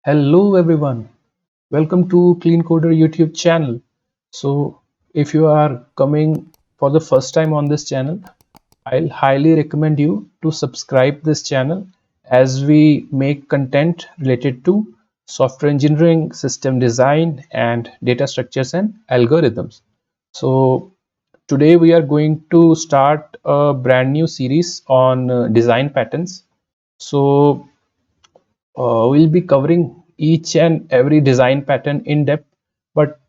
Hello everyone, welcome to Clean Coder YouTube channel. So if you are coming for the first time on this channel, I'll highly recommend you to subscribe this channel as we make content related to software engineering, system design and data structures and algorithms. So today we are going to start a brand new series on design patterns. So we'll be covering each and every design pattern in depth, but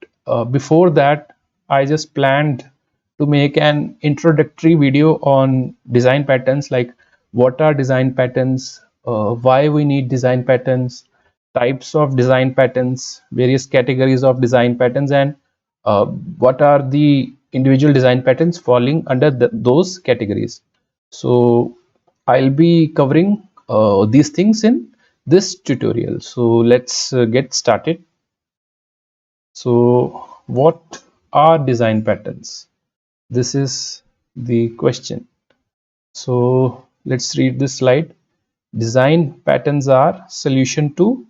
before that I just planned to make an introductory video on design patterns, like what are design patterns, why we need design patterns, types of design patterns, various categories of design patterns, and what are the individual design patterns falling under those categories. So I'll be covering these things in this tutorial. So let's get started. So what are design patterns? This is the question. So let's read this slide. Design patterns are solution to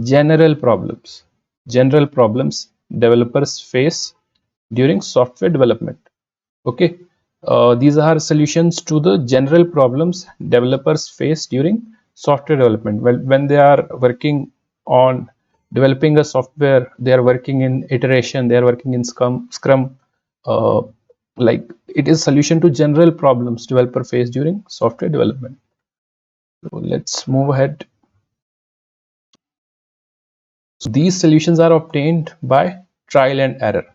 general problems. General problems developers face during software development. Okay, these are solutions to the general problems developers face during software development. Well, when they are working on developing a software, they are working in iteration, they are working in Scrum. Uh, like it is solution to general problems developer face during software development. So let's move ahead. So these solutions are obtained by trial and error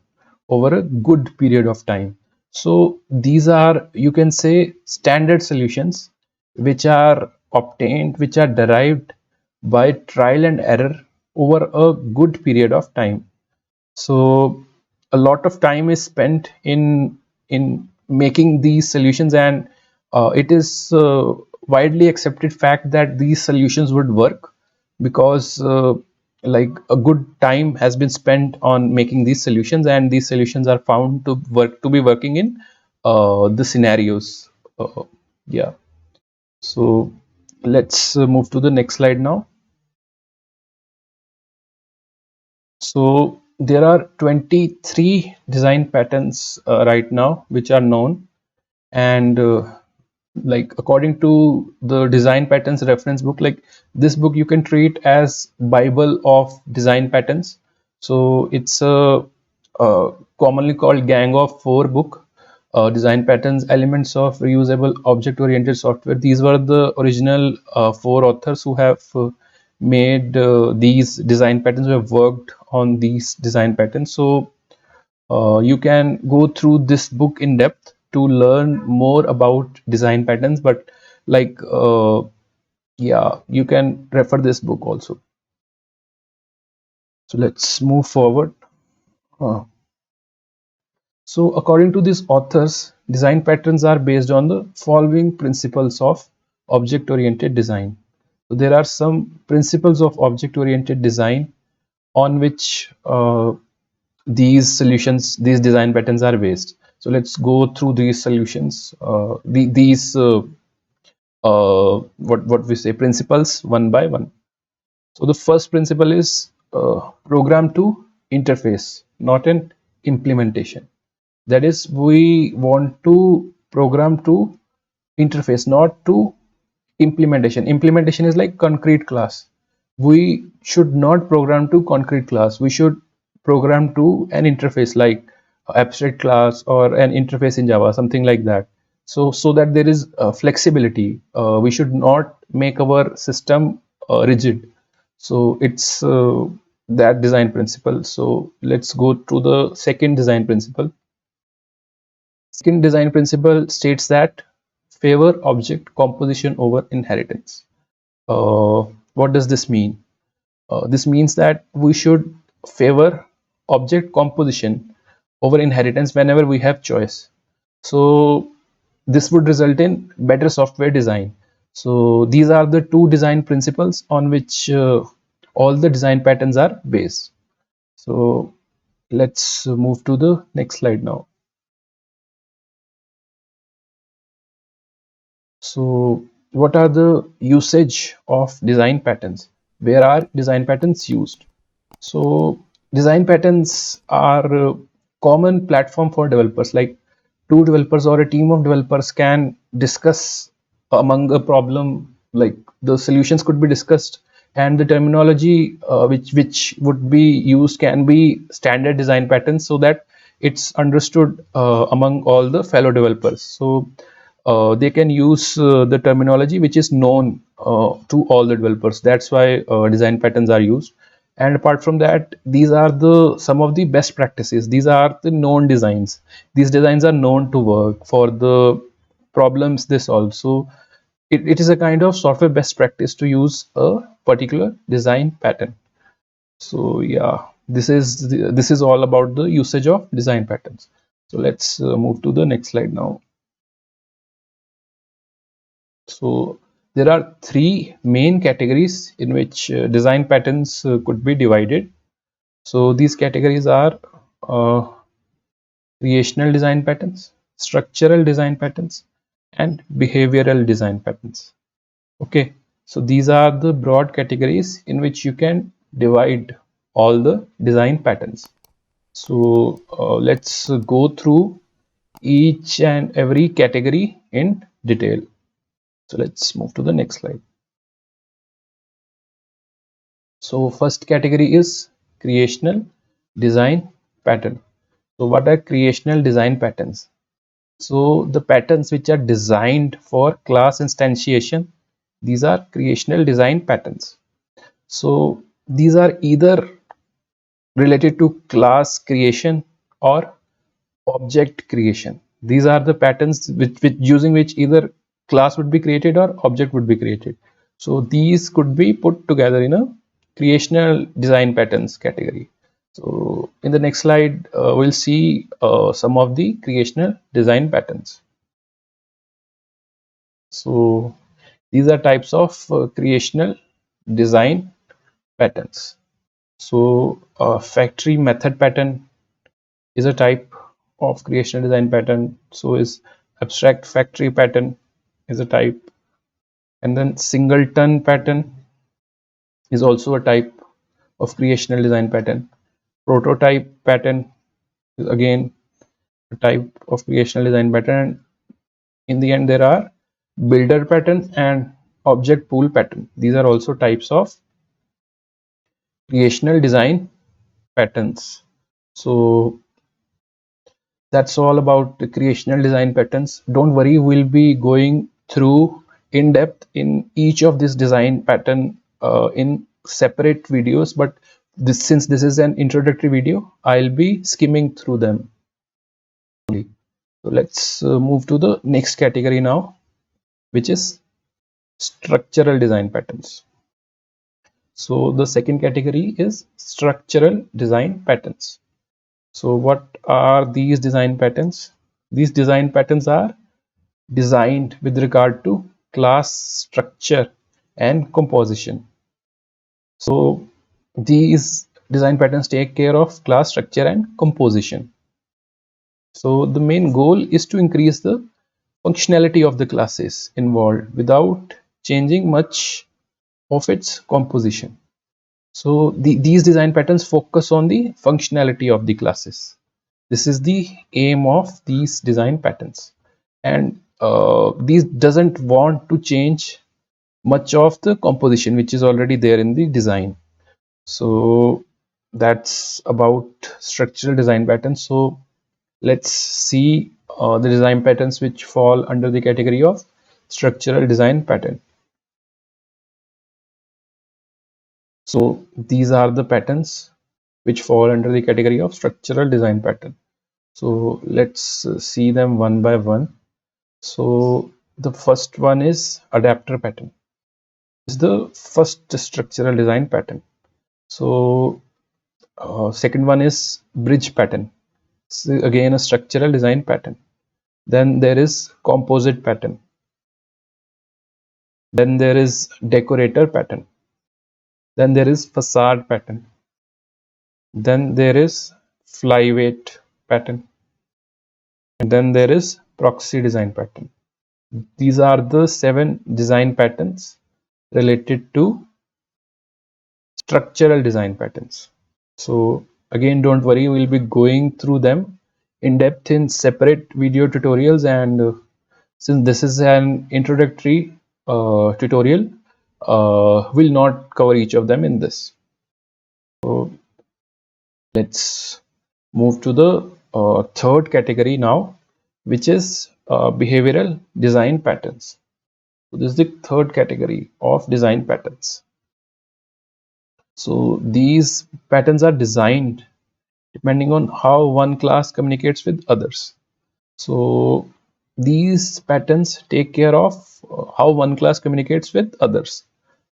over a good period of time. So these are, you can say, standard solutions which are obtained, which are derived by trial and error over a good period of time. So a lot of time is spent in making these solutions, and it is widely accepted fact that these solutions would work because like a good time has been spent on making these solutions, and these solutions are found to be working in the scenarios. Yeah, so let's move to the next slide now. So there are 23 design patterns right now which are known, and like according to the design patterns reference book, like this book you can treat as Bible of design patterns. So it's a commonly called Gang of Four book. Design patterns, elements of reusable object oriented software. These were the original four authors who have made these design patterns, who have worked on these design patterns. So you can go through this book in depth to learn more about design patterns, but like yeah, you can refer this book also. So let's move forward. Uh, so according to these authors, design patterns are based on the following principles of object oriented design. So there are some principles of object oriented design on which these design patterns are based. So let's go through these solutions, these what we say principles one by one. So the first principle is program to interface, not an implementation. That is, we want to program to interface, not to implementation. Implementation is like concrete class. We should not program to concrete class. We should program to an interface like abstract class or an interface in Java, something like that. So that there is flexibility. We should not make our system rigid. So it's that design principle. So let's go to the second design principle. Second design principle states that favor object composition over inheritance. What does this mean? This means that we should favor object composition over inheritance whenever we have choice. So this would result in better software design. So these are the two design principles on which all the design patterns are based. So let's move to the next slide now. So what are the usage of design patterns? where are design patterns used? So design patterns are a common platform for developers, like two developers or a team of developers can discuss among a problem, like the solutions could be discussed, and the terminology which would be used can be standard design patterns, so that it's understood among all the fellow developers. So they can use the terminology which is known to all the developers. That's why design patterns are used. And apart from that, these are the some of the best practices. These are the known designs. These designs are known to work for the problems they solve. So it is a kind of software best practice to use a particular design pattern. So yeah, this is all about the usage of design patterns. So let's move to the next slide now. So there are three main categories in which design patterns could be divided. So these categories are uh, creational design patterns, structural design patterns, and behavioral design patterns. Okay, so these are the broad categories in which you can divide all the design patterns. So let's go through each and every category in detail. So let's move to the next slide. So first category is creational design pattern. So what are creational design patterns? So the patterns which are designed for class instantiation, these are creational design patterns. So these are either related to class creation or object creation. These are the patterns which using which either class would be created or object would be created. So these could be put together in a creational design patterns category. So in the next slide, we'll see some of the creational design patterns. So these are types of creational design patterns. So factory method pattern is a type of creational design pattern. So is abstract factory pattern is a type, and then singleton pattern is also a type of creational design pattern. Prototype pattern is again a type of creational design pattern. In the end, there are builder pattern and object pool pattern. These are also types of creational design patterns. So that's all about the creational design patterns. Don't worry, we'll be going through in depth in each of this design pattern in separate videos, but since this is an introductory video, I'll be skimming through them. So let's move to the next category now, which is structural design patterns. So the second category is structural design patterns. So what are these design patterns? These design patterns are designed with regard to class structure and composition. So these design patterns take care of class structure and composition. So the main goal is to increase the functionality of the classes involved without changing much of its composition. So these design patterns focus on the functionality of the classes. This is the aim of these design patterns, and these doesn't want to change much of the composition which is already there in the design. So that's about structural design patterns. So let's see the design patterns which fall under the category of structural design pattern. So these are the patterns which fall under the category of structural design pattern. So let's see them one by one. So the first one is adapter pattern. This is the first structural design pattern. So second one is bridge pattern. So again a structural design pattern. Then there is composite pattern. Then there is decorator pattern. Then there is facade pattern. Then there is flyweight pattern. And then there is proxy design pattern. These are the 7 design patterns related to structural design patterns. So again, don't worry, we'll be going through them in depth in separate video tutorials, and since this is an introductory tutorial, we'll not cover each of them in this. So let's move to the third category now, which is behavioral design patterns. So this is the third category of design patterns. So these patterns are designed depending on how one class communicates with others. So these patterns take care of how one class communicates with others.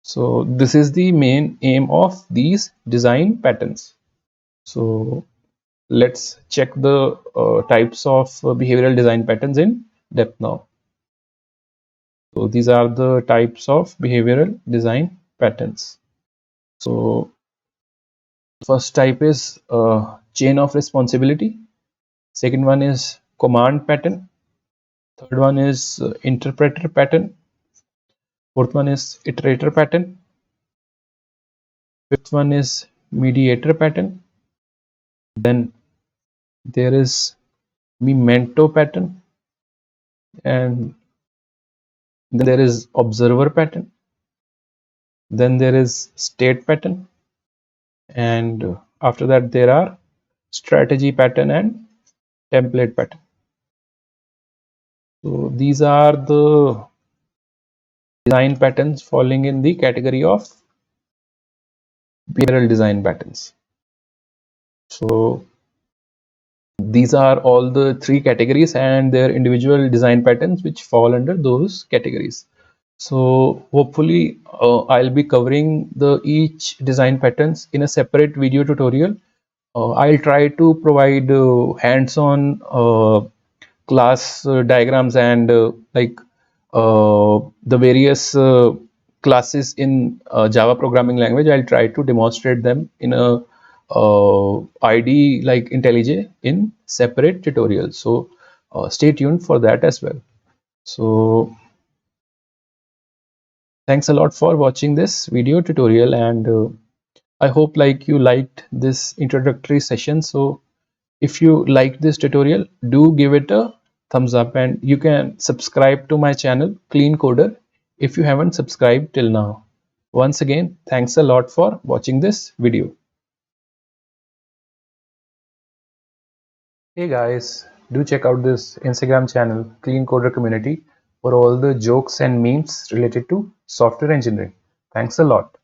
So this is the main aim of these design patterns. So let's check the types of behavioral design patterns in depth now. So these are the types of behavioral design patterns. So first type is chain of responsibility. Second one is command pattern. Third one is interpreter pattern. Fourth one is iterator pattern. Fifth one is mediator pattern. Then there is memento pattern, and then there is observer pattern. Then there is state pattern, and after that there are strategy pattern and template pattern. So these are the design patterns falling in the category of behavioral design patterns. So these are all the three categories and their individual design patterns which fall under those categories. So hopefully I'll be covering the each design patterns in a separate video tutorial. I'll try to provide hands-on class diagrams and the various classes in Java programming language. I'll try to demonstrate them in a IDE like IntelliJ in separate tutorials. So stay tuned for that as well. So thanks a lot for watching this video tutorial, and I hope like you liked this introductory session. So if you like this tutorial, do give it a thumbs up, and you can subscribe to my channel Clean Coder if you haven't subscribed till now. Once again, thanks a lot for watching this video. Hey guys, do check out this Instagram channel Clean Coder Community for all the jokes and memes related to software engineering. Thanks a lot.